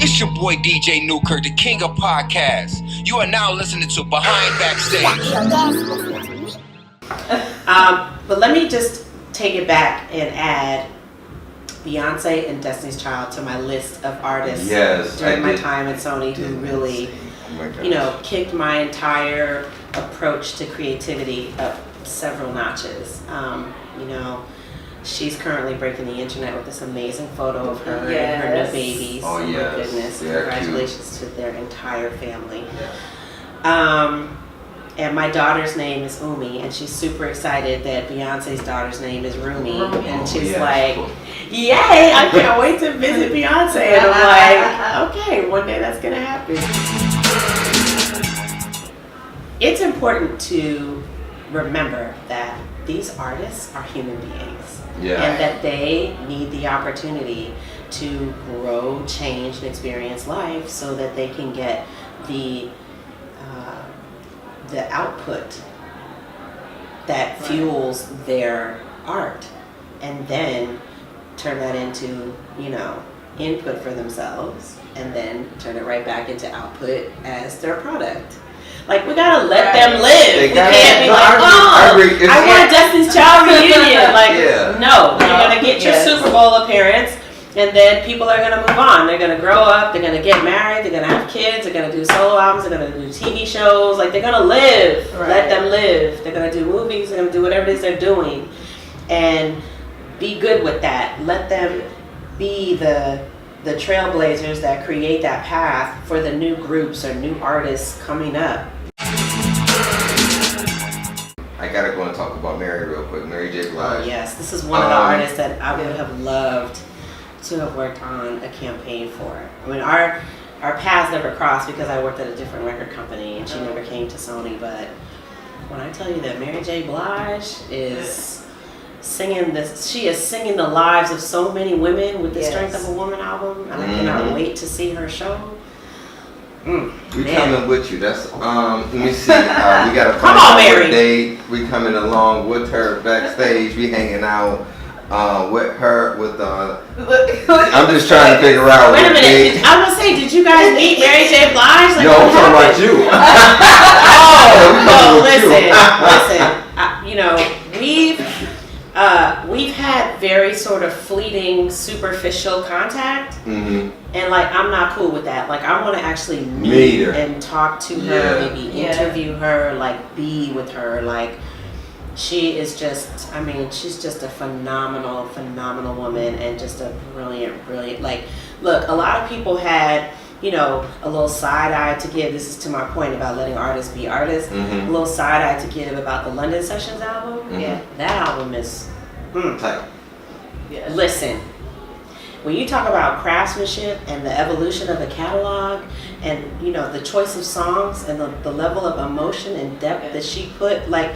It's your boy DJ Newkirk, the king of podcasts. You are now listening to Behind Backstage. But let me just take it back and add Beyonce and Destiny's Child to my list of artists during my time at Sony who really, kicked my entire approach to creativity up several notches. She's currently breaking the internet with this amazing photo of her and her new babies. Oh, my goodness. Congratulations to their entire family. And my daughter's name is Umi, and she's super excited that Beyonce's daughter's name is Rumi. And she's like, yay, I can't wait to visit Beyonce. And I'm like, okay, one day that's going to happen. It's important to remember that these artists are human beings. And that they need the opportunity to grow, change, and experience life so that they can get the output that fuels their art, and then turn that into, input for themselves, and then turn it right back into output as their product. Like, we gotta let them live. We can't be like, I want a Destiny's Child reunion. Like, no, you're gonna get your Super Bowl appearance, and then people are gonna move on. They're gonna grow up, they're gonna get married, they're gonna have kids, they're gonna do solo albums, they're gonna do TV shows. Like, they're gonna live. Right. Let them live. They're gonna do movies, they're gonna do whatever it is they're doing. And be good with that. Let them be the trailblazers that create that path for the new groups or new artists coming up. I gotta go and talk about Mary real quick. Mary J. Blige. Oh, yes, this is one of the artists that I would have loved to have worked on a campaign for. I mean, our paths never crossed because I worked at a different record company and she never came to Sony. But when I tell you that Mary J. Blige is singing this, she is singing the lives of so many women with the Strength of a Woman album, and I cannot wait to see her show. We coming with you. That's let me see. We got a come on, Mary. Date. We coming along with her backstage. We hanging out with her. I'm just trying to figure out. Wait a minute. I was gonna say, did you guys meet Mary J. Blige? Like, no, I'm talking about you. Listen. We've had very sort of fleeting, superficial contact, and like, I'm not cool with that. Like, I want to actually meet and talk to her, maybe interview her, like, be with her. Like, she is just, she's just a phenomenal woman, and just a brilliant, like, look, a lot of people had, a little side eye to give. This is to my point about letting artists be artists. A little side eye to give about the London Sessions album. That album is tight. Listen, when you talk about craftsmanship and the evolution of the catalog, and the choice of songs and the level of emotion and depth that she put, like,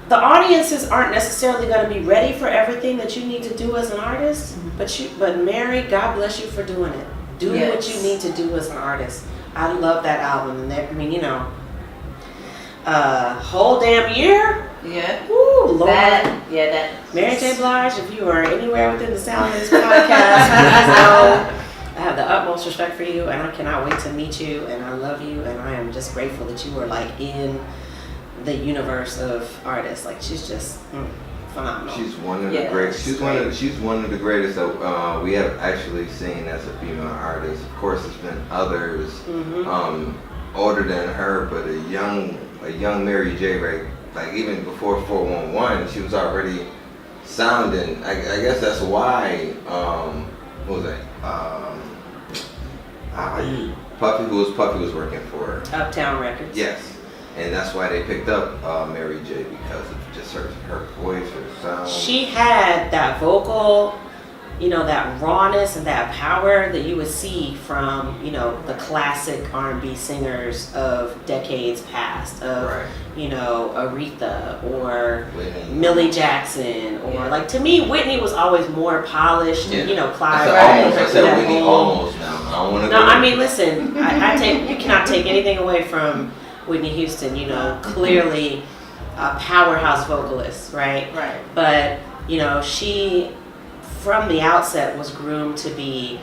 the audiences aren't necessarily going to be ready for everything that you need to do as an artist, but Mary, God bless you for doing it. Do what you need to do as an artist. I love that album. And whole damn year. Woo, Lord. Mary J. Blige, if you are anywhere within the sound of this podcast, please know I have the utmost respect for you, and I cannot wait to meet you, and I love you, and I am just grateful that you are, like, in the universe of artists. Like, she's just phenomenal. She's one of the greatest. She's one of the greatest that we have actually seen as a female artist. Of course, there's been others older than her, but a young Mary J. Right, like, even before 411, she was already sounding. I guess that's why. What was that? Puffy was working for Uptown Records. Yes. And that's why they picked up Mary J, because of just her voice, her sound. She had that vocal, that rawness and that power that you would see from, the classic R&B singers of decades past, of, Aretha or Whitney. Millie Jackson, or like, to me, Whitney was always more polished. Clive. I said Whitney almost now. I don't want to. No, listen, you cannot take anything away from Whitney Houston, clearly a powerhouse vocalist, right? Right. But, she, from the outset, was groomed to be,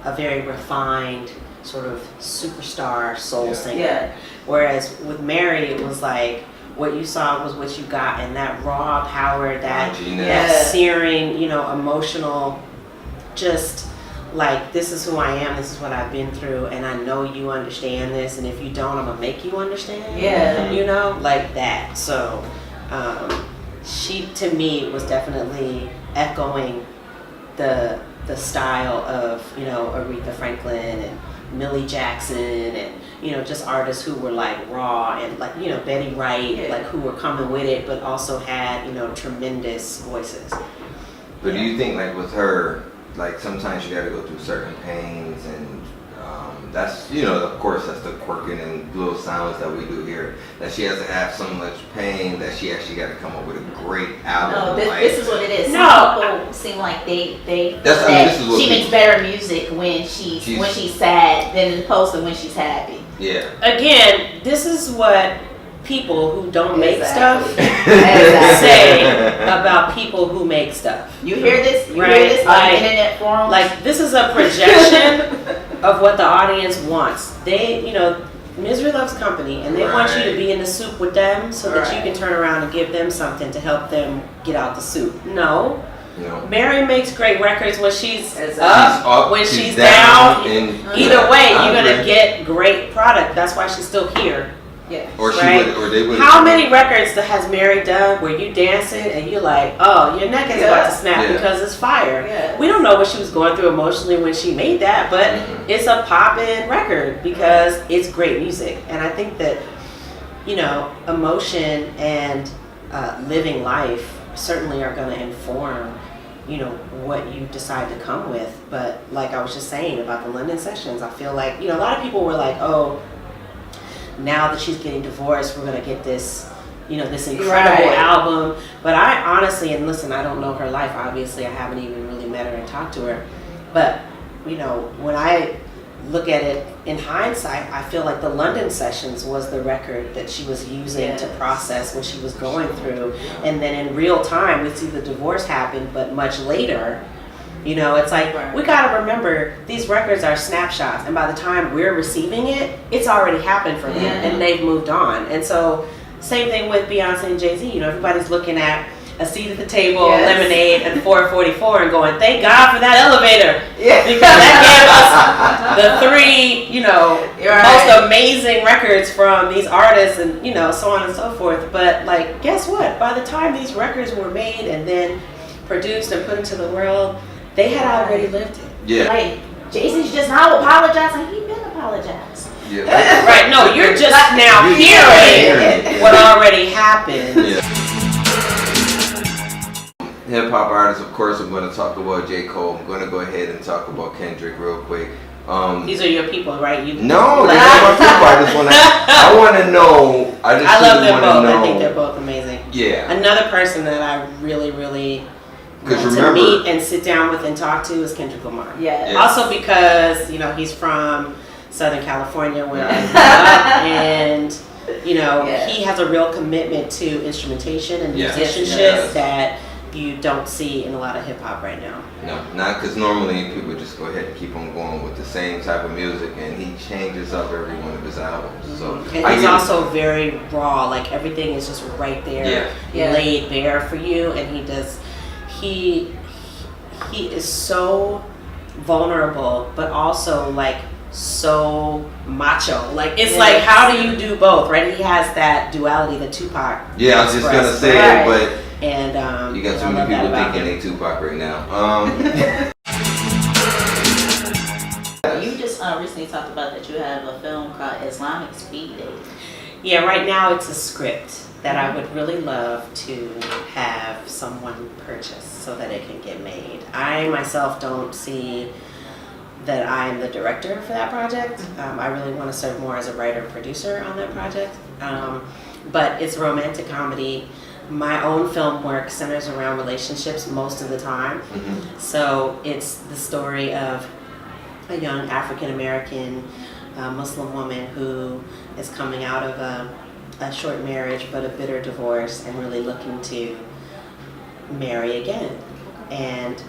a a very refined sort of superstar soul singer. Yeah. Whereas with Mary, it was like what you saw was what you got, and that raw power, that searing, emotional, just like, this is who I am, this is what I've been through, and I know you understand this, and if you don't, I'm gonna make you understand. Yeah. Like that. So she, to me, was definitely echoing the style of, Aretha Franklin and Millie Jackson and, just artists who were like raw and like, Betty Wright, like who were coming with it, but also had, tremendous voices. But do you think like with her, like sometimes you gotta go through certain pains and that's, of course that's the quirking and little sounds that we do here, that she has to have so much pain that she actually got to come up with a great album. No, this is what it is. No. Some people seem like they she makes better music when she's sad than opposed to when she's happy. Yeah. Again, this is what people who don't make stuff Exactly. say about people who make stuff. You hear this? You Right. hear this on internet forums? Like, this is a projection of what the audience wants. They, Misery loves company, and they want you to be in the soup with them so that you can turn around and give them something to help them get out the soup. No. Mary makes great records when she's up, when she's down. Either way, you're gonna get great product. That's why she's still here. Yeah. Or she right? would, or they would. How many records has Mary done where you dancing and you're like, oh, your neck is about to snap because it's fire? Yeah. We don't know what she was going through emotionally when she made that, but it's a poppin' record because it's great music. And I think that, emotion and living life certainly are going to inform, what you decide to come with. But like I was just saying about the London sessions, I feel like, a lot of people were like, oh, now that she's getting divorced, we're going to get this, this incredible album. But I honestly, and listen, I don't know her life, obviously. I haven't even really met her and talked to her. But, when I look at it in hindsight, I feel like the London sessions was the record that she was using to process what she was going through. And then in real time, we see the divorce happen, but much later. It's like, we got to remember these records are snapshots, and by the time we're receiving it, it's already happened for them and they've moved on. And so same thing with Beyonce and Jay-Z. Everybody's looking at A Seat at the Table, Lemonade, and 444 and going, thank God for that elevator. Because that gave us the three, most amazing records from these artists and, so on and so forth. But like, guess what? By the time these records were made and then produced and put into the world, they had already lived it. Yeah. Like, Jay-Z's just now apologizing. He been apologizing. Yeah. Right. No, you're just now hearing what already happened. Yeah. Hip hop artists, of course, I'm going to talk about J.Cole. I'm going to go ahead and talk about Kendrick real quick. These are your people, right? No, they're not my people. I just want to. I want to know. I love them both. I think they're both amazing. Yeah. Another person that I really, really want to meet and sit down with and talk to is Kendrick Lamar. Yeah. Also because he's from Southern California where I grew up, and he has a real commitment to instrumentation and musicianship that you don't see in a lot of hip hop right now. No, not because normally people just go ahead and keep on going with the same type of music, and he changes up every one of his albums. So and he's also very raw. Like, everything is just right there, laid bare for you. And he does. He is so vulnerable, but also like so macho. Like, it's like, how do you do both, right? He has that duality that Tupac. Yeah, I was just gonna say it, but. And you got too many people thinking they Tupac right now. You just recently talked about that you have a film called Islamic Speed Dating. Yeah, right now it's a script that I would really love to have someone purchase so that it can get made. I myself don't see that I'm the director for that project. I really want to serve more as a writer-producer on that project. But it's a romantic comedy. My own film work centers around relationships most of the time. So it's the story of a young African-American Muslim woman who is coming out of a short marriage but a bitter divorce and really looking to marry again. And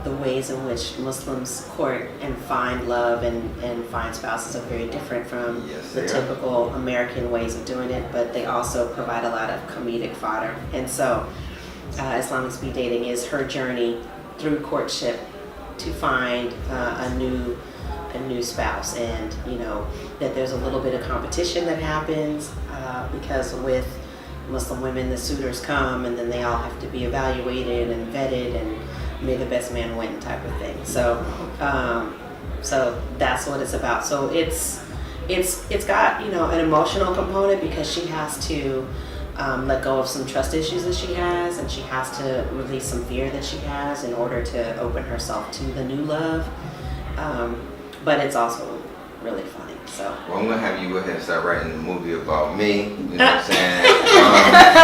the ways in which Muslims court and find love and find spouses are very different from the typical American ways of doing it, but they also provide a lot of comedic fodder. And so Islamic speed dating is her journey through courtship to find a new spouse, and that there's a little bit of competition that happens because with Muslim women, the suitors come and then they all have to be evaluated and vetted, and may the best man win type of thing. So that's what it's about. So it's got an emotional component because she has to let go of some trust issues that she has, and she has to release some fear that she has in order to open herself to the new love. But it's also really funny. So well, I'm gonna have you go ahead and start writing a movie about me. You know what I'm saying?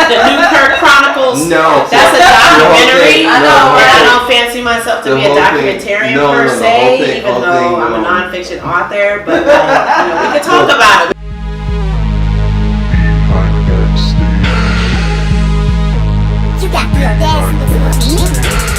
The Newkirk Chronicles. No, that's a documentary. I don't fancy myself to be a documentarian per se, even though I'm a nonfiction author. But we could talk about it. You got the audacity to